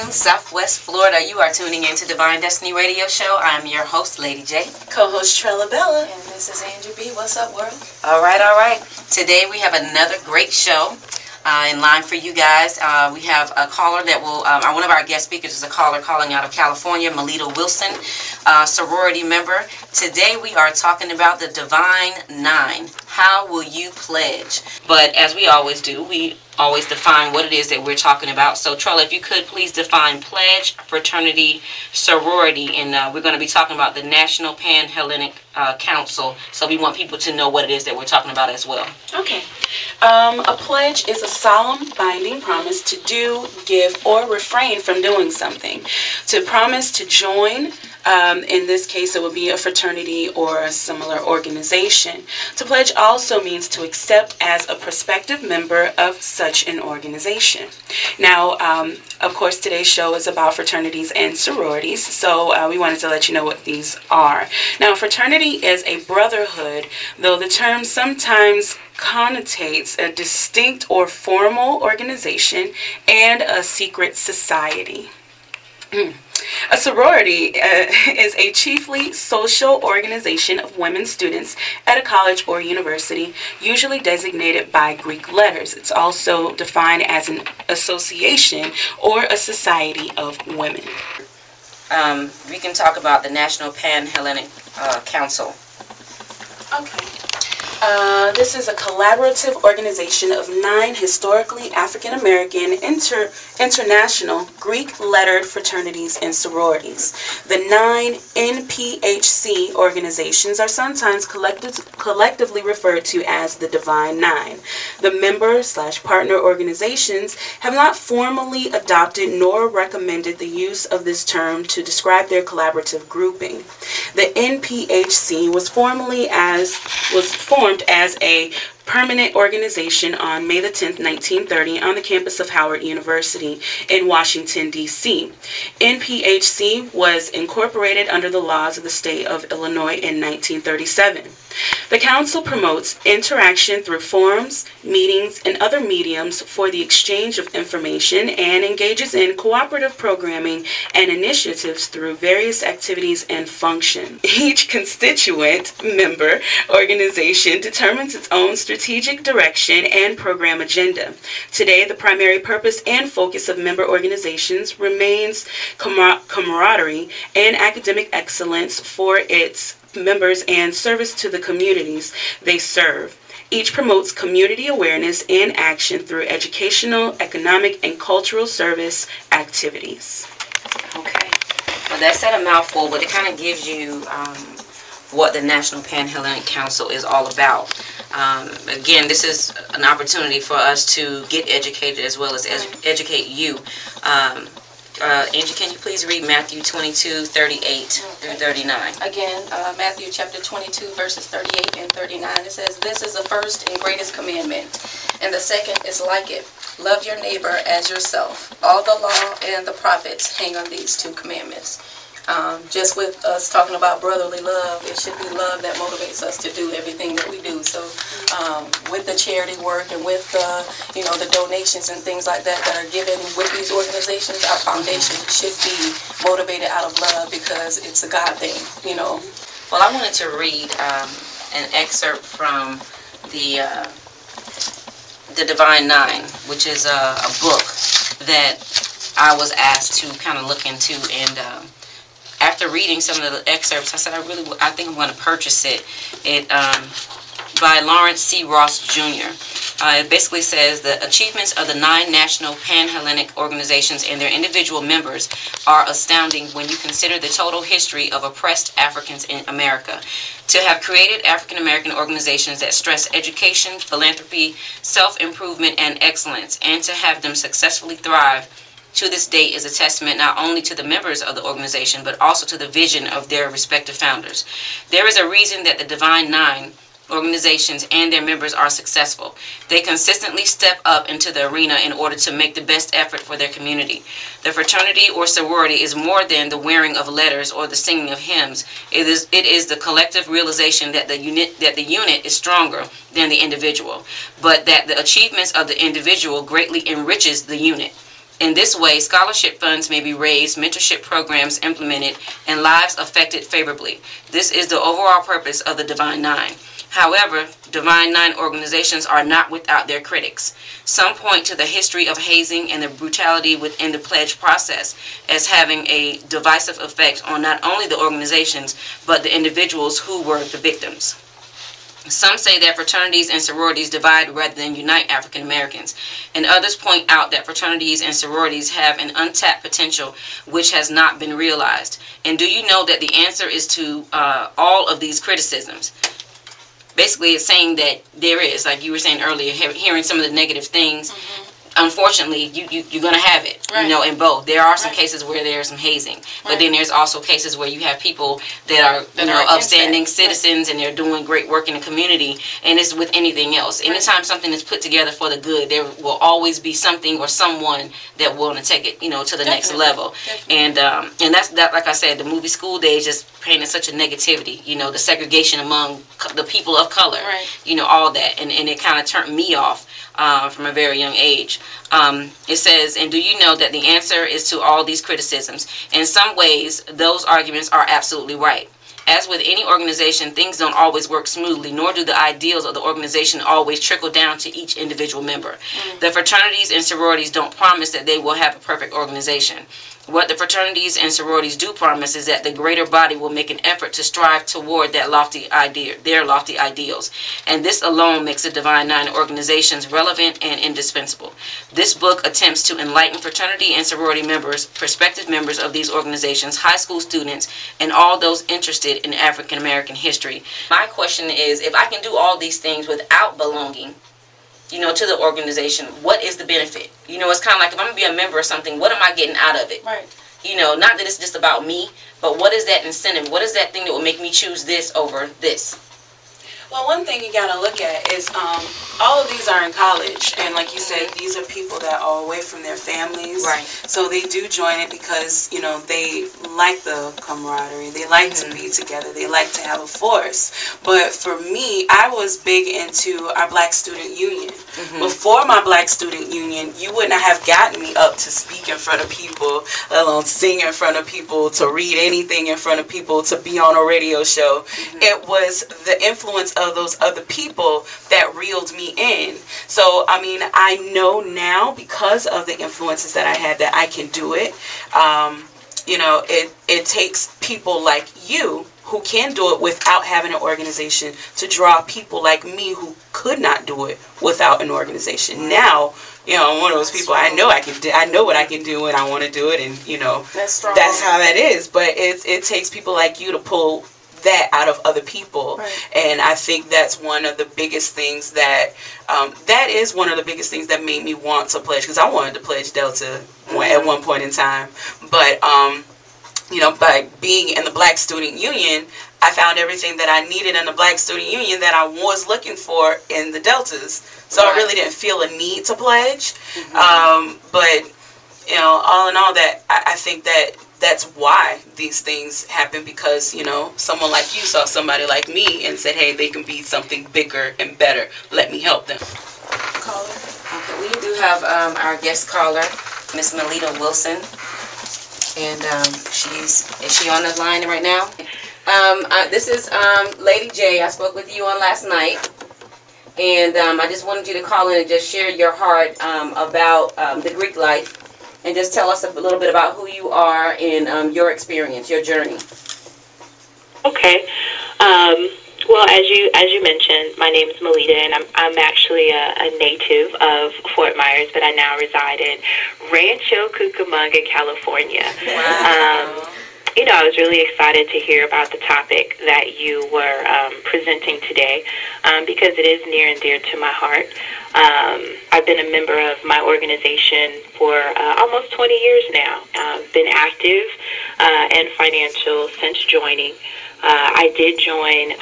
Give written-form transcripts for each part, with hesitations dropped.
afternoon, Southwest Florida. You are tuning in to Divine Destiny Radio Show. I'm your host, Lady J. Co-host Trella Bella. And this is Andrew B. What's up, world? All right. Today we have another great show in line for you guys. We have a caller that will, one of our guest speakers is a caller calling out of California, Melita Wilson, sorority member. Today we are talking about the Divine Nine. How will you pledge? But as we always do, we always define what it is that we're talking about. So Trella, if you could please define pledge, fraternity, sorority, and we're going to be talking about the National Pan-Hellenic Council. So we want people to know what it is that we're talking about as well. Okay. A pledge is a solemn, binding promise to do, give, or refrain from doing something. To promise to join, in this case it would be a fraternity or a similar organization. To pledge also means to accept as a prospective member of such an organization. Now, of course, today's show is about fraternities and sororities, so we wanted to let you know what these are. Now, fraternity is a brotherhood, though the term sometimes connotates a distinct or formal organization and a secret society. A sorority is a chiefly social organization of women students at a college or university, usually designated by Greek letters. It's also defined as an association or a society of women. We can talk about the National Pan-Hellenic Council. Okay. This is a collaborative organization of 9 historically African-American international Greek-lettered fraternities and sororities. The 9 NPHC organizations are sometimes collectively referred to as the Divine Nine. The member/partner organizations have not formally adopted nor recommended the use of this term to describe their collaborative grouping. The NPHC was formed as a permanent organization on May the 10th, 1930 on the campus of Howard University in Washington, D.C. NPHC was incorporated under the laws of the state of Illinois in 1937. The council promotes interaction through forums, meetings, and other mediums for the exchange of information and engages in cooperative programming and initiatives through various activities and functions. Each constituent member organization determines its own strategic direction and program agenda. Today, the primary purpose and focus of member organizations remains camaraderie and academic excellence for its members and service to the communities they serve. Each promotes community awareness and action through educational, economic, and cultural service activities. Okay. Well, that said a mouthful, but it kind of gives you what the National Pan-Hellenic Council is all about. Again, this is an opportunity for us to get educated as well as educate you. Angie, can you please read Matthew 22, 38 through 39? Again, Matthew chapter 22, verses 38 and 39. It says, "This is the first and greatest commandment, and the second is like it. Love your neighbor as yourself. All the law and the prophets hang on these 2 commandments." Just with us talking about brotherly love, it should be love that motivates us to do everything that we do. So with the charity work and with the donations and things like that are given with these organizations, our foundation should be motivated out of love because it's a God thing, Well, I wanted to read an excerpt from the Divine Nine, which is a book that I was asked to kind of look into, and after reading some of the excerpts, I said, I think I'm going to purchase it. It by Lawrence C. Ross Jr. It basically says the achievements of the 9 national Pan-Hellenic organizations and their individual members are astounding when you consider the total history of oppressed Africans in America. To have created African-American organizations that stress education, philanthropy, self-improvement, and excellence, and to have them successfully thrive to this date is a testament not only to the members of the organization, but also to the vision of their respective founders. There is a reason that the Divine Nine organizations and their members are successful. They consistently step up into the arena in order to make the best effort for their community. The fraternity or sorority is more than the wearing of letters or the singing of hymns. It is the collective realization that the unit is stronger than the individual, but that the achievements of the individual greatly enriches the unit. In this way, scholarship funds may be raised, mentorship programs implemented, and lives affected favorably. This is the overall purpose of the Divine Nine. However, Divine Nine organizations are not without their critics. Some point to the history of hazing and the brutality within the pledge process as having a divisive effect on not only the organizations, but the individuals who were the victims. Some say that fraternities and sororities divide rather than unite African Americans, and others point out that fraternities and sororities have an untapped potential which has not been realized. And do you know that the answer is to all of these criticisms? Basically, it's saying that there is, like you were saying earlier, hearing some of the negative things. Unfortunately, you're going to have it, right. In both. There are some Right. cases where there's some hazing, but Right. then there's also cases where you have people that are, upstanding citizens, and they're doing great work in the community, and it's with anything else. Right. Anytime something is put together for the good, there will always be something or someone that will want to take it, to the next level. Definitely. And that's that. Like I said, the movie School Days just painted such a negativity. The segregation among the people of color. Right. All that, and it kind of turned me off. From a very young age. It says, and do you know that the answer is to all these criticisms? In some ways, those arguments are absolutely right. As with any organization, things don't always work smoothly, nor do the ideals of the organization always trickle down to each individual member. The fraternities and sororities don't promise that they will have a perfect organization. What the fraternities and sororities do promise is that the greater body will make an effort to strive toward that lofty idea, their lofty ideals. And this alone makes the Divine Nine organizations relevant and indispensable. This book attempts to enlighten fraternity and sorority members, prospective members of these organizations, high school students, and all those interested in African American history. My question is, if I can do all these things without belonging, to the organization, what is the benefit? It's kind of like if I'm going to be a member of something, what am I getting out of it? Right. Not that it's just about me, but what is that incentive? What is that thing that will make me choose this over this? Well, one thing you gotta look at is all of these are in college, and like you said, these are people that are away from their families. Right. So they do join it because they like the camaraderie, they like to be together, they like to have a force. But for me, I was big into our Black Student Union. Before my Black Student Union, you wouldn't have gotten me up to speak in front of people, let alone sing in front of people, to read anything in front of people, to be on a radio show. It was the influence of those other people that reeled me in. So, I know now, because of the influences that I had, that I can do it. It takes people like you who can do it without having an organization to draw people like me who could not do it without an organization. Now, I'm one of those people. I know I know what I can do, and I want to do it, and that's how that is. But it takes people like you to pull that out of other people. Right. And I think that's one of the biggest things that is one of the biggest things that made me want to pledge, because I wanted to pledge Delta at one point in time. But by being in the Black Student Union, I found everything that I needed in the Black Student Union that I was looking for in the Deltas. So I really didn't feel a need to pledge. But all in all, that I think that's why these things happen, because someone like you saw somebody like me and said, hey, they can be something bigger and better, let me help them. Caller. Okay, we do have our guest caller, Miss Melita Wilson, and is she on the line right now? This is Lady J. I spoke with you on last night, and I just wanted you to call in and just share your heart about the Greek life. And just tell us a little bit about who you are and your experience, your journey. Okay. Well, as you mentioned, my name is Melita, and I'm actually a native of Fort Myers, but I now reside in Rancho Cucamonga, California. Wow. I was really excited to hear about the topic that you were presenting today, because it is near and dear to my heart. I've been a member of my organization for almost 20 years now. Been active and financial since joining. I did join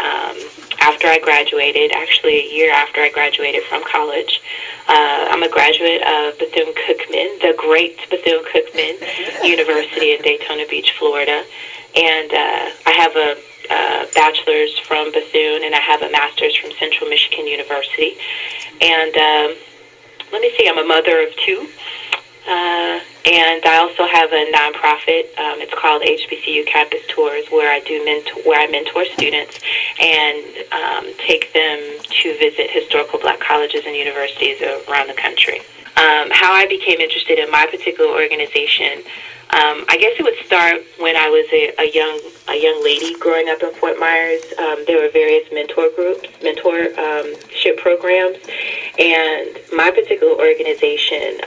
after I graduated, actually a year after I graduated from college. I'm a graduate of Bethune-Cookman, the great Bethune-Cookman University in Daytona Beach, Florida. And I have a bachelor's from Bethune, and I have a master's from Central Michigan University. And let me see, I'm a mother of two. And I also have a nonprofit. It's called HBCU Campus Tours, where I mentor students and take them to visit historical Black colleges and universities around the country. How I became interested in my particular organization, I guess it would start when I was a young lady growing up in Fort Myers. There were various mentorship programs, and my particular organization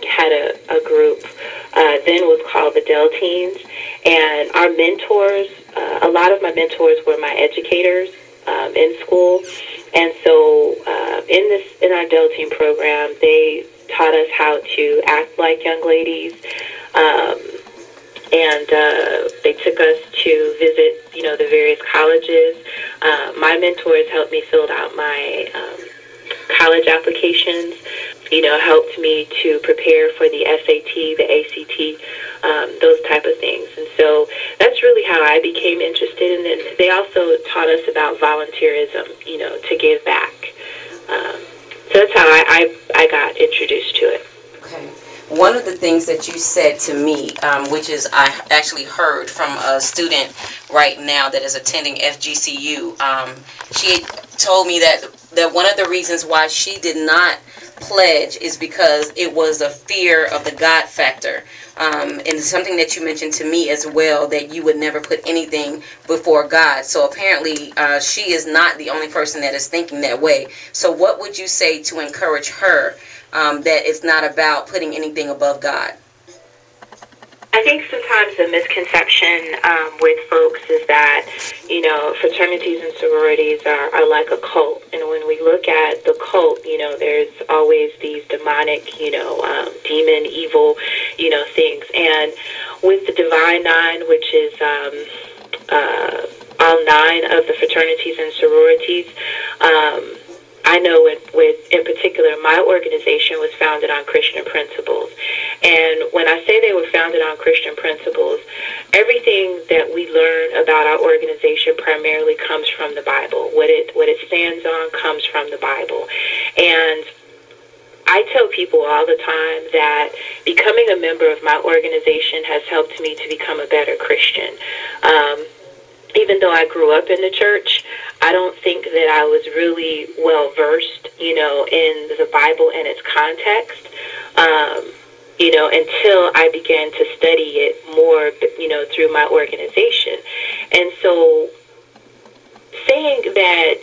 had a group then was called the Dell Teens, and our mentors, a lot of my mentors were my educators in school, and so in our Dell Teen program, they taught us how to act like young ladies. And they took us to visit, the various colleges. My mentors helped me fill out my college applications, helped me to prepare for the SAT, the ACT, those type of things. And so that's really how I became interested. And then they also taught us about volunteerism, to give back. So that's how I got introduced to it. Okay. One of the things that you said to me, which is I actually heard from a student right now that is attending FGCU, she told me that one of the reasons why she did not pledge is because it was a fear of the God factor. And something that you mentioned to me as well, that you would never put anything before God. So apparently she is not the only person that is thinking that way. So what would you say to encourage her that it's not about putting anything above God? I think sometimes the misconception with folks is that, fraternities and sororities are like a cult. And when we look at the cult, there's always these demonic, demon, evil, things. And with the Divine Nine, which is all 9 of the fraternities and sororities, I know in particular, my organization was founded on Christian principles. And when I say they were founded on Christian principles, everything that we learn about our organization primarily comes from the Bible. What it stands on comes from the Bible. And I tell people all the time that becoming a member of my organization has helped me to become a better Christian. Even though I grew up in the church, I don't think that I was really well versed, in the Bible and its context, until I began to study it more, through my organization. And so saying that,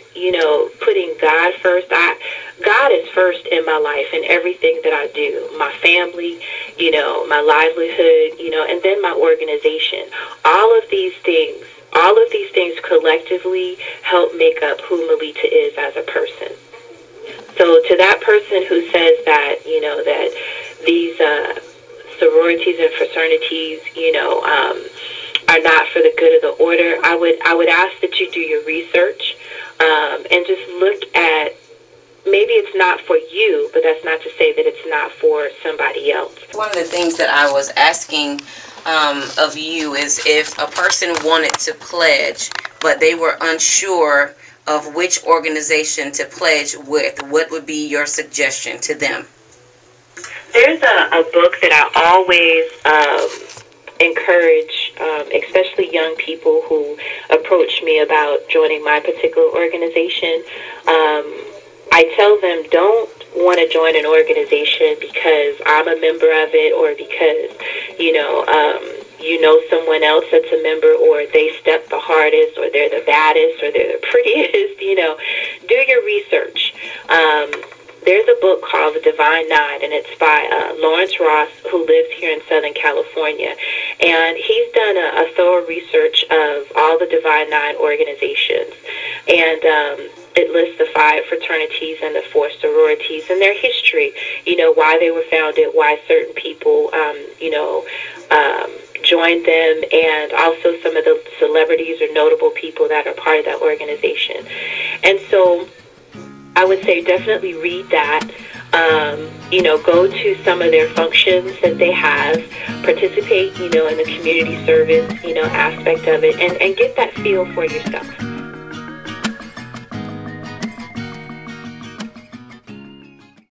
putting God first, God is first in my life and everything that I do, my family, my livelihood, and then my organization. All of these things collectively help make up who Melita is as a person. So to that person who says that, that these sororities and fraternities, are not for the good of the order, I would ask that you do your research and just look at, maybe it's not for you, but that's not to say that it's not for somebody else. One of the things that I was asking of you is if a person wanted to pledge, but they were unsure of which organization to pledge with, what would be your suggestion to them? There's a book that I always encourage, especially young people who approach me about joining my particular organization. I tell them, don't want to join an organization because I'm a member of it, or because, someone else that's a member, or they step the hardest, or they're the baddest, or they're the prettiest. Do your research. There's a book called The Divine Nine, and it's by Lawrence Ross, who lives here in Southern California. And he's done a thorough research of all the Divine Nine organizations. And it lists the 5 fraternities and the 4 sororities and their history, why they were founded, why certain people, joined them, and also some of the celebrities or notable people that are part of that organization. And so I would say definitely read that. Go to some of their functions that they have, participate, in the community service, aspect of it, and get that feel for yourself.